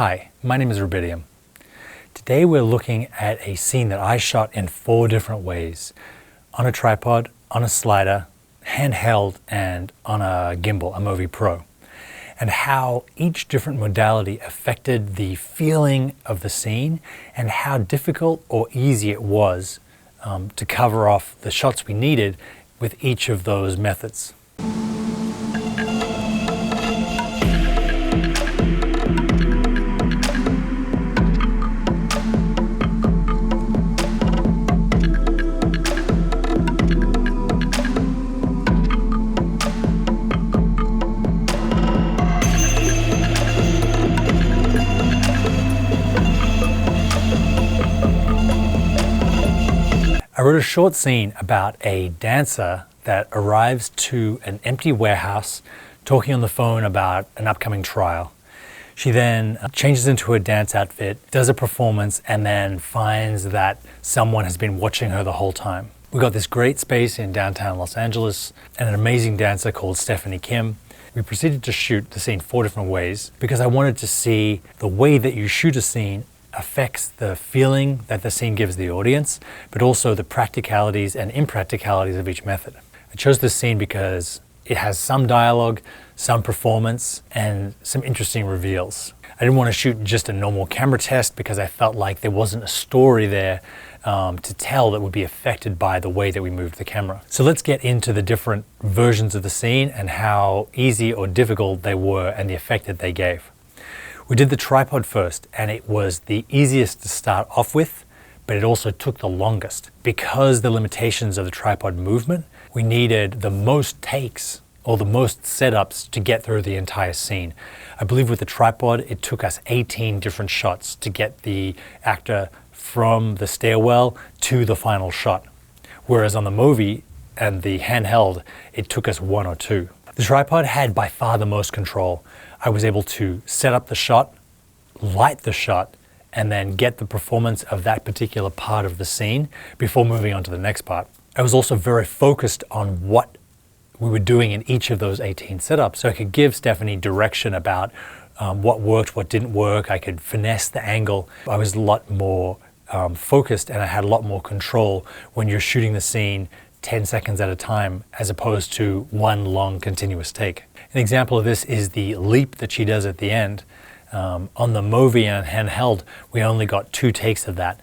Hi, my name is Rubidium. Today we're looking at a scene that I shot in 4 different ways. On a tripod, on a slider, handheld, and on a gimbal, a Movi Pro. And how each different modality affected the feeling of the scene and how difficult or easy it was to cover off the shots we needed with each of those methods. I wrote a short scene about a dancer that arrives to an empty warehouse talking on the phone about an upcoming trial. She then changes into a dance outfit, does a performance, and then finds that someone has been watching her the whole time. We got this great space in downtown Los Angeles and an amazing dancer called Stephanie Kim. We proceeded to shoot the scene 4 different ways because I wanted to see the way that you shoot a scene affects the feeling that the scene gives the audience, but also the practicalities and impracticalities of each method. I chose this scene because it has some dialogue, some performance, and some interesting reveals. I didn't want to shoot just a normal camera test because I felt like there wasn't a story there to tell that would be affected by the way that we moved the camera. So let's get into the different versions of the scene and how easy or difficult they were and the effect that they gave. We did the tripod first, and it was the easiest to start off with, but it also took the longest. Because the limitations of the tripod movement, we needed the most takes or the most setups to get through the entire scene. I believe with the tripod, it took us 18 different shots to get the actor from the stairwell to the final shot. Whereas on the Movi and the handheld, it took us 1 or 2. The tripod had by far the most control. I was able to set up the shot, light the shot, and then get the performance of that particular part of the scene before moving on to the next part. I was also very focused on what we were doing in each of those 18 setups, so I could give Stephanie direction about what worked, what didn't work. I could finesse the angle. I was a lot more focused, and I had a lot more control when you're shooting the scene 10 seconds at a time as opposed to one long continuous take. An example of this is the leap that she does at the end. On the Movi and handheld, we only got 2 takes of that.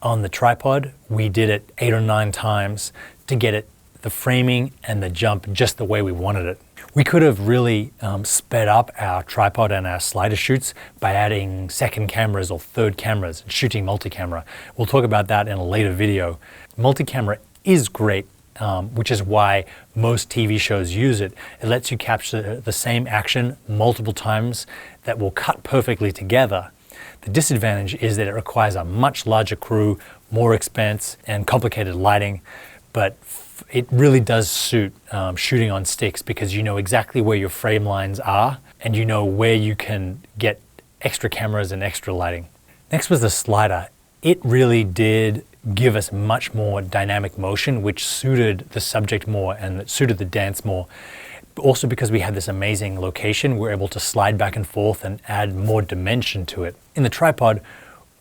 On the tripod, we did it 8 or 9 times to get it, the framing and the jump just the way we wanted it. We could have really sped up our tripod and our slider shoots by adding second cameras or third cameras and shooting multi-camera. We'll talk about that in a later video. Multi-camera is great, which is why most TV shows use it. It lets you capture the same action multiple times that will cut perfectly together. The disadvantage is that it requires a much larger crew, more expense, and complicated lighting, but it really does suit shooting on sticks because you know exactly where your frame lines are and you know where you can get extra cameras and extra lighting. Next was the slider. It really did give us much more dynamic motion, which suited the subject more and it suited the dance more. Also because we had this amazing location, we're able to slide back and forth and add more dimension to it. In the tripod,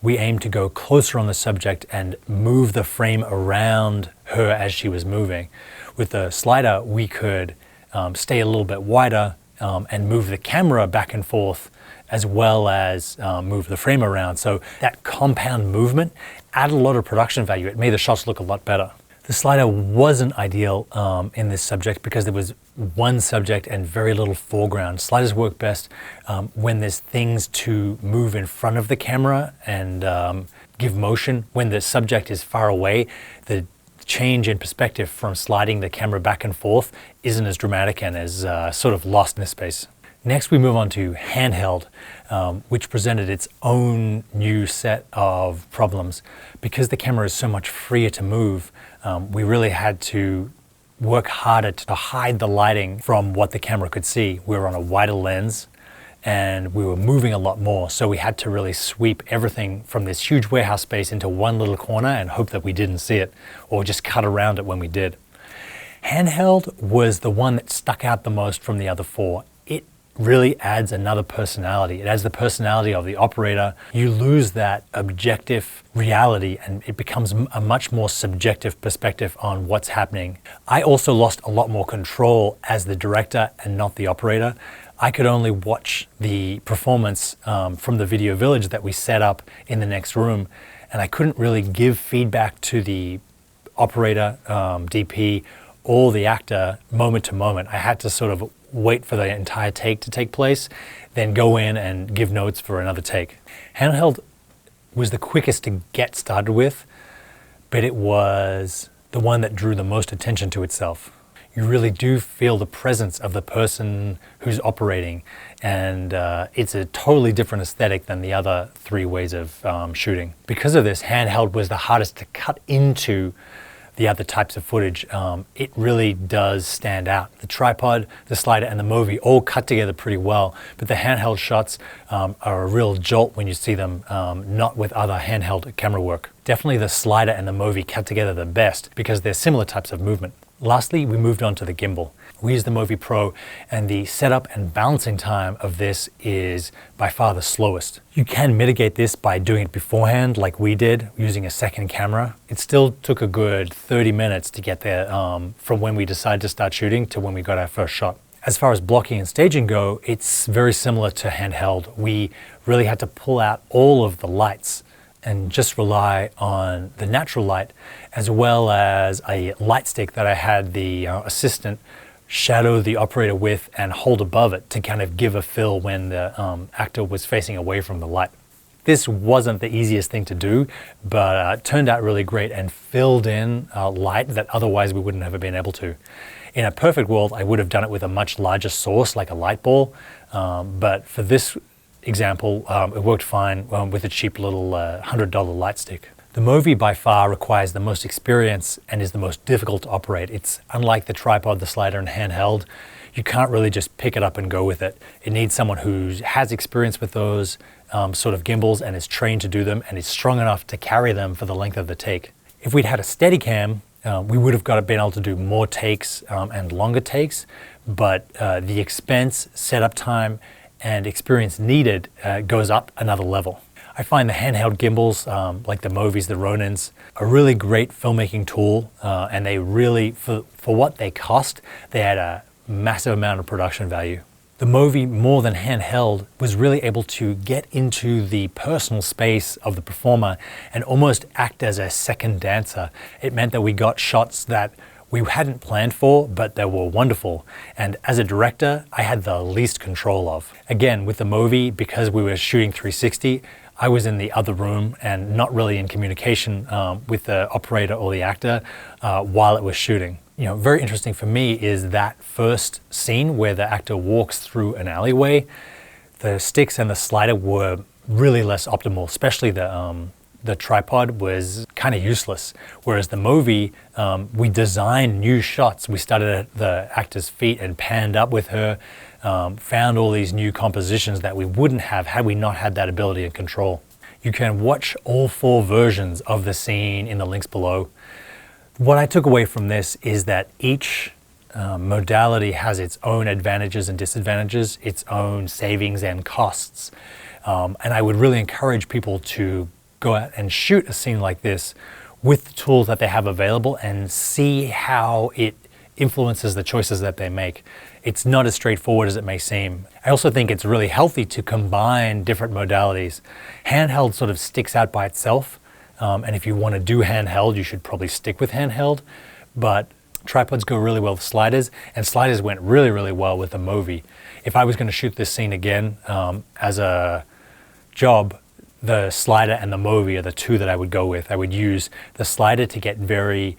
we aimed to go closer on the subject and move the frame around her as she was moving. With the slider, we could stay a little bit wider and move the camera back and forth as well as move the frame around. So that compound movement added a lot of production value. It made the shots look a lot better. The slider wasn't ideal in this subject because there was one subject and very little foreground. Sliders work best when there's things to move in front of the camera and give motion. When the subject is far away, the change in perspective from sliding the camera back and forth isn't as dramatic and as sort of lost in space. Next, we move on to handheld, which presented its own new set of problems. Because the camera is so much freer to move, we really had to work harder to hide the lighting from what the camera could see. We were on a wider lens and we were moving a lot more, so we had to really sweep everything from this huge warehouse space into one little corner and hope that we didn't see it or just cut around it when we did. Handheld was the one that stuck out the most from the other 4. It really adds another personality. It adds the personality of the operator. You lose that objective reality and it becomes a much more subjective perspective on what's happening. I also lost a lot more control as the director and not the operator. I could only watch the performance from the video village that we set up in the next room, and I couldn't really give feedback to the operator, DP, or the actor moment to moment. I had to sort of wait for the entire take to take place, then go in and give notes for another take. Handheld was the quickest to get started with, but it was the one that drew the most attention to itself. You really do feel the presence of the person who's operating, and it's a totally different aesthetic than the other three ways of shooting. Because of this, handheld was the hardest to cut into the other types of footage. It really does stand out. The tripod, the slider, and the movie all cut together pretty well, but the handheld shots are a real jolt when you see them not with other handheld camera work. Definitely the slider and the movie cut together the best because they're similar types of movement. Lastly, we moved on to the gimbal. We used the Movi Pro, and the setup and balancing time of this is by far the slowest. You can mitigate this by doing it beforehand like we did, using a second camera. It still took a good 30 minutes to get there from when we decided to start shooting to when we got our first shot. As far as blocking and staging go, it's very similar to handheld. We really had to pull out all of the lights and just rely on the natural light, as well as a light stick that I had the assistant shadow the operator with and hold above it to kind of give a fill when the actor was facing away from the light. This wasn't the easiest thing to do, but it turned out really great and filled in light that otherwise we wouldn't have been able to. In a perfect world, I would have done it with a much larger source like a light ball, but for this example, it worked fine with a cheap little $100 light stick. The Movi by far requires the most experience and is the most difficult to operate. It's unlike the tripod, the slider, and handheld. You can't really just pick it up and go with it. It needs someone who has experience with those sort of gimbals and is trained to do them and is strong enough to carry them for the length of the take. If we'd had a Steadicam, we would have been able to do more takes and longer takes, but the expense, setup time, and experience needed goes up another level. I find the handheld gimbals, like the Movis, the Ronins, a really great filmmaking tool, and they really, for what they cost, they had a massive amount of production value. The Movi, more than handheld, was really able to get into the personal space of the performer and almost act as a second dancer. It meant that we got shots that we hadn't planned for, but they were wonderful. And as a director, I had the least control of. Again, with the Movi, because we were shooting 360, I was in the other room and not really in communication with the operator or the actor while it was shooting. You know, very interesting for me is that first scene where the actor walks through an alleyway. The sticks and the slider were really less optimal, especially the tripod was kind of useless. Whereas the Movi, we designed new shots. We started at the actor's feet and panned up with her, found all these new compositions that we wouldn't have had we not had that ability and control. You can watch all 4 versions of the scene in the links below. What I took away from this is that each modality has its own advantages and disadvantages, its own savings and costs. And I would really encourage people to go out and shoot a scene like this with the tools that they have available and see how it influences the choices that they make. It's not as straightforward as it may seem. I also think it's really healthy to combine different modalities. Handheld sort of sticks out by itself, and if you want to do handheld, you should probably stick with handheld, but tripods go really well with sliders, and sliders went really, really well with the Movi. If I was going to shoot this scene again as a job, the slider and the Movi are the 2 that I would go with. I would use the slider to get very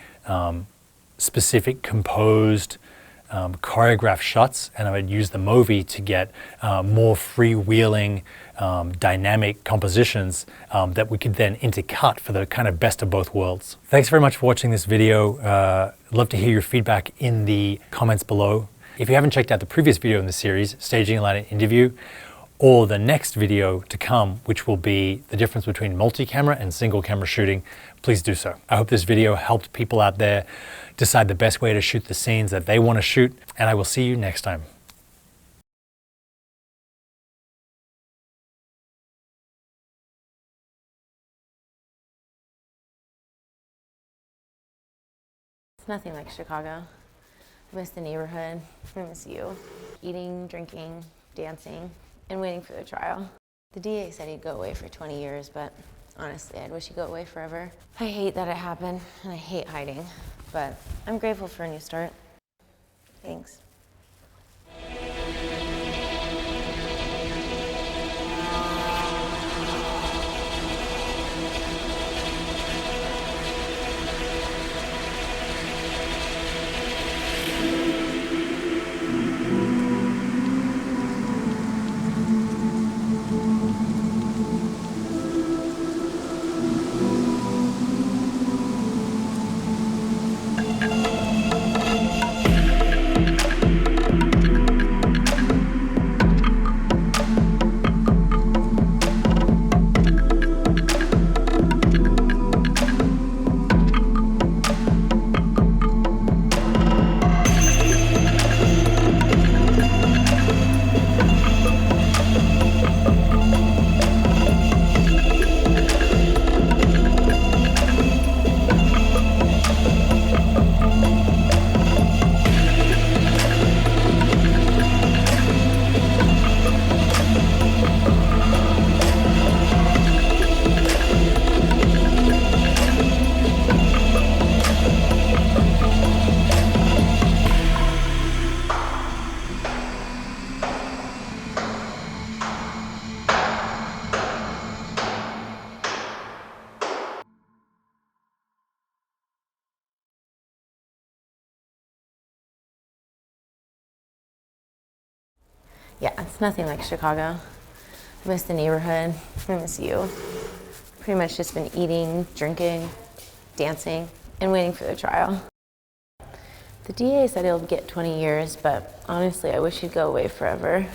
specific, composed, choreographed shots, and I would use the Movi to get more freewheeling, dynamic compositions that we could then intercut for the kind of best of both worlds. Thanks very much for watching this video. Love to hear your feedback in the comments below. If you haven't checked out the previous video in the series, Staging a Lighting Interview, or the next video to come, which will be the difference between multi-camera and single camera shooting, please do so. I hope this video helped people out there decide the best way to shoot the scenes that they want to shoot, and I will see you next time. It's nothing like Chicago. I miss the neighborhood. I miss you. Eating, drinking, dancing, and waiting for the trial. The DA said he'd go away for 20 years, but honestly, I'd wish he'd go away forever. I hate that it happened, and I hate hiding, but I'm grateful for a new start. Thanks. Yeah, it's nothing like Chicago. I miss the neighborhood. I miss you. Pretty much just been eating, drinking, dancing, and waiting for the trial. The DA said he'll get 20 years, but honestly, I wish he'd go away forever.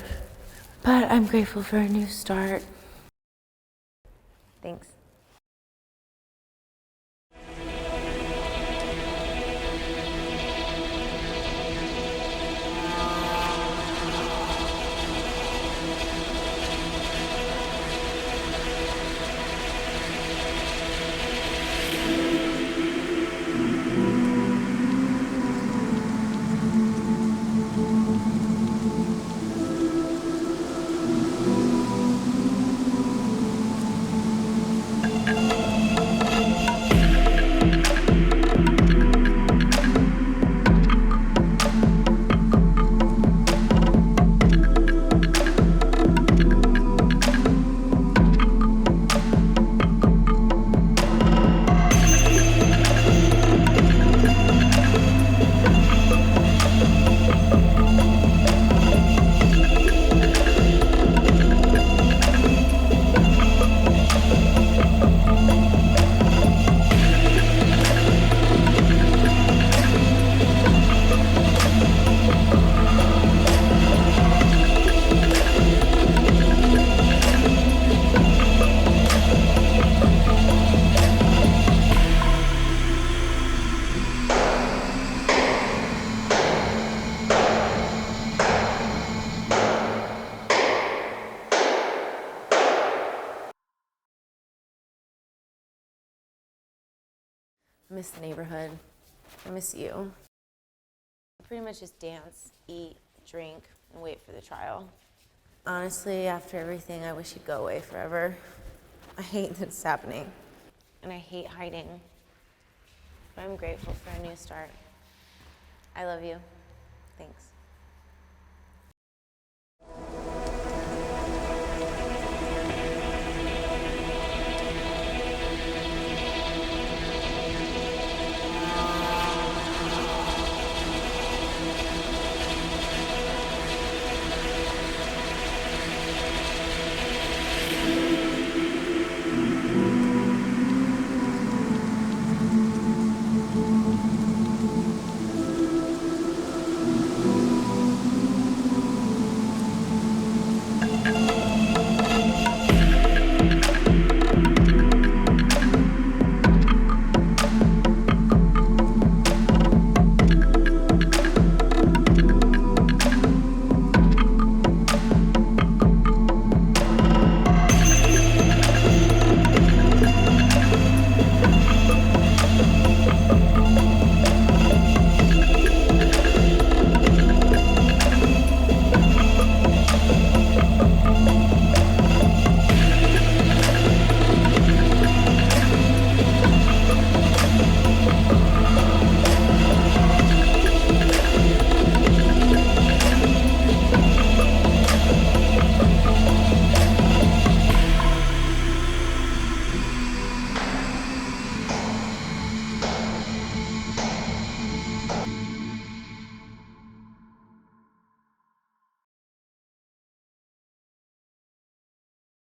But I'm grateful for a new start. Thanks. I miss the neighborhood. I miss you. I pretty much just dance, eat, drink, and wait for the trial. Honestly, after everything, I wish he'd go away forever. I hate that it's happening, and I hate hiding. But I'm grateful for a new start. I love you. Thanks.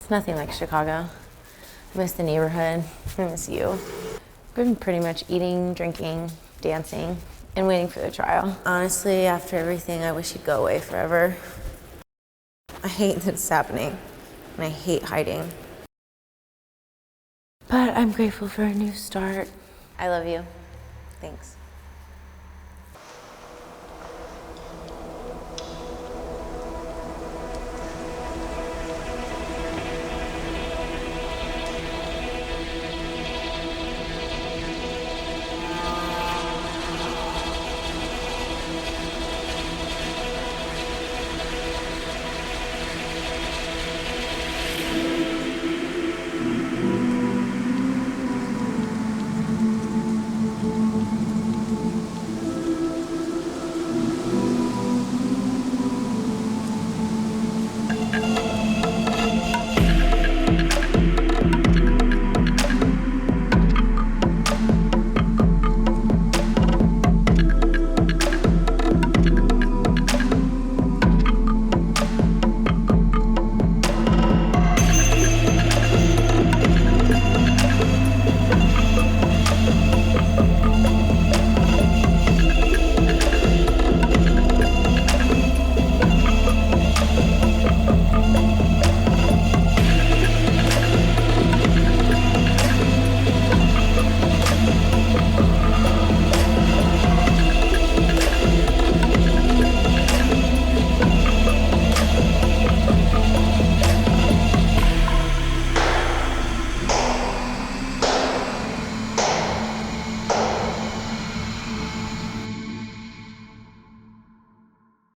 It's nothing like Chicago. I miss the neighborhood. I miss you. I've been pretty much eating, drinking, dancing, and waiting for the trial. Honestly, after everything, I wish you'd go away forever. I hate that it's happening, and I hate hiding. But I'm grateful for a new start. I love you. Thanks.